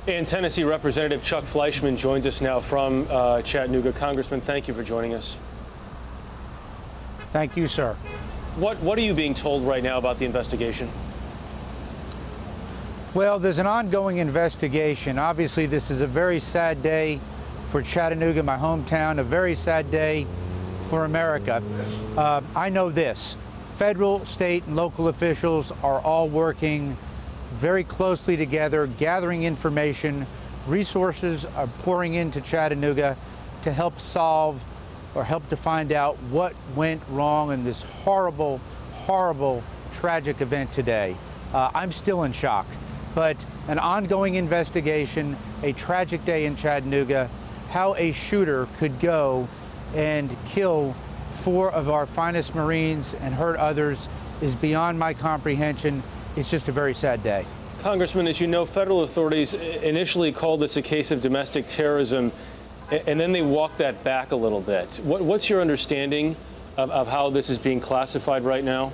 And Tennessee Representative Chuck Fleischmann joins us now from Chattanooga. Congressman, thank you for joining us. Thank you, sir. What are you being told right now about the investigation? Well, there's an ongoing investigation. Obviously, this is a very sad day for Chattanooga, my hometown, a very sad day for America. I know this. Federal, state, and local officials are all working very closely together, gathering information. Resources are pouring into Chattanooga to help solve or help to find out what went wrong in this horrible, horrible, tragic event today. I'm still in shock, but an ongoing investigation, a tragic day in Chattanooga, how a shooter could go and kill 4 of our finest Marines and hurt others is beyond my comprehension. It's just a very sad day. Congressman, as you know, federal authorities initially called this a case of domestic terrorism, and then they walked that back a little bit. What's your understanding of how this is being classified right now?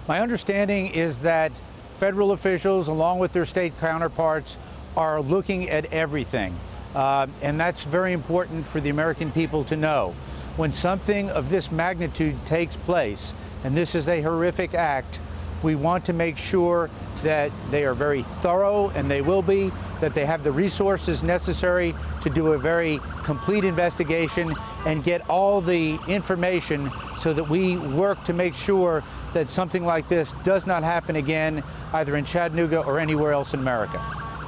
My understanding is that federal officials, along with their state counterparts, are looking at everything. And that's very important for the American people to know. When something of this magnitude takes place, and this is a horrific act, we want to make sure that they are very thorough, and they will be, that they have the resources necessary to do a very complete investigation and get all the information so that we work to make sure that something like this does not happen again, either in Chattanooga or anywhere else in America.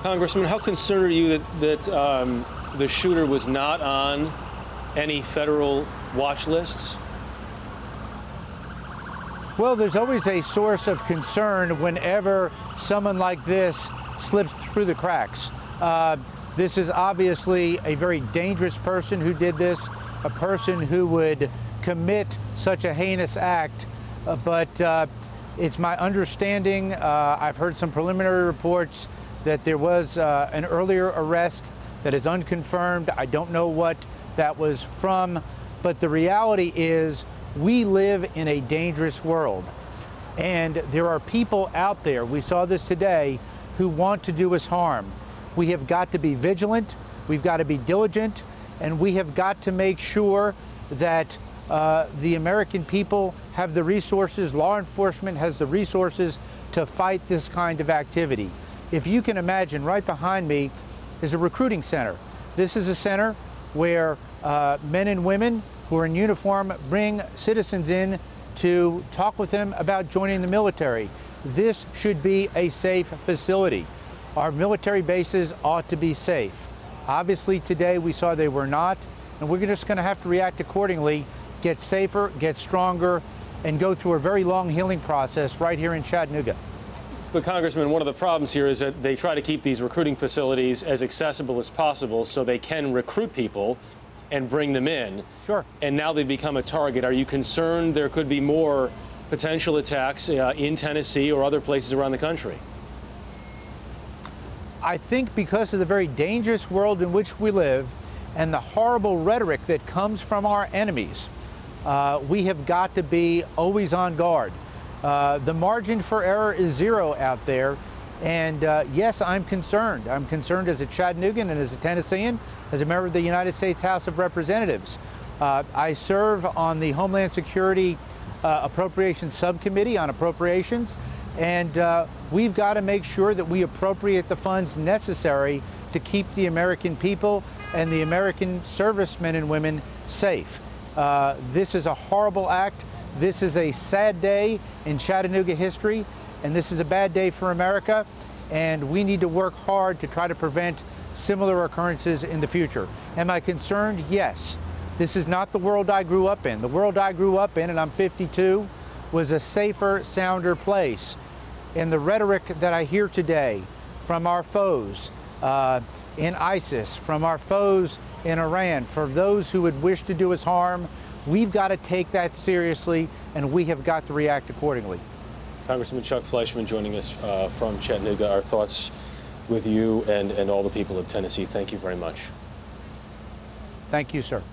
Congressman, how concerned are you that the shooter was not on any federal watch lists? Well, there's always a source of concern whenever someone like this slips through the cracks. This is obviously a very dangerous person who did this, a person who would commit such a heinous act, but it's my understanding, I've heard some preliminary reports that there was an earlier arrest that is unconfirmed. I don't know what that was from, but the reality is we live in a dangerous world, and there are people out there, we saw this today, who want to do us harm. We have got to be vigilant, we've got to be diligent, and we have got to make sure that the American people have the resources, law enforcement has the resources to fight this kind of activity. If you can imagine, right behind me is a recruiting center. This is a center where men and women who are in uniform bring citizens in to talk with them about joining the military. This should be a safe facility. Our military bases ought to be safe. Obviously today we saw they were not, and we're just going to have to react accordingly, get safer, get stronger, and go through a very long healing process right here in Chattanooga. But Congressman, one of the problems here is that they try to keep these recruiting facilities as accessible as possible so they can recruit people and bring them in. Sure. And now they've become a target. Are you concerned there could be more potential attacks in Tennessee or other places around the country? I think because of the very dangerous world in which we live and the horrible rhetoric that comes from our enemies, we have got to be always on guard. The margin for error is zero out there, and yes, I'm concerned. I'm concerned as a Chattanoogan and as a Tennessean, as a member of the United States House of Representatives. I serve on the Homeland Security Appropriations Subcommittee on Appropriations, and we've got to make sure that we appropriate the funds necessary to keep the American people and the American servicemen and women safe. This is a horrible act. This is a sad day in Chattanooga history, and this is a bad day for America, and we need to work hard to try to prevent similar occurrences in the future. Am I concerned? Yes. This is not the world I grew up in. The world I grew up in, and I'm 52, was a safer, sounder place. And the rhetoric that I hear today from our foes in ISIS, from our foes in Iran, for those who would wish to do us harm, we've got to take that seriously, and we have got to react accordingly. Congressman Chuck Fleischmann joining us from Chattanooga. Our thoughts with you and all the people of Tennessee. Thank you very much. Thank you, sir.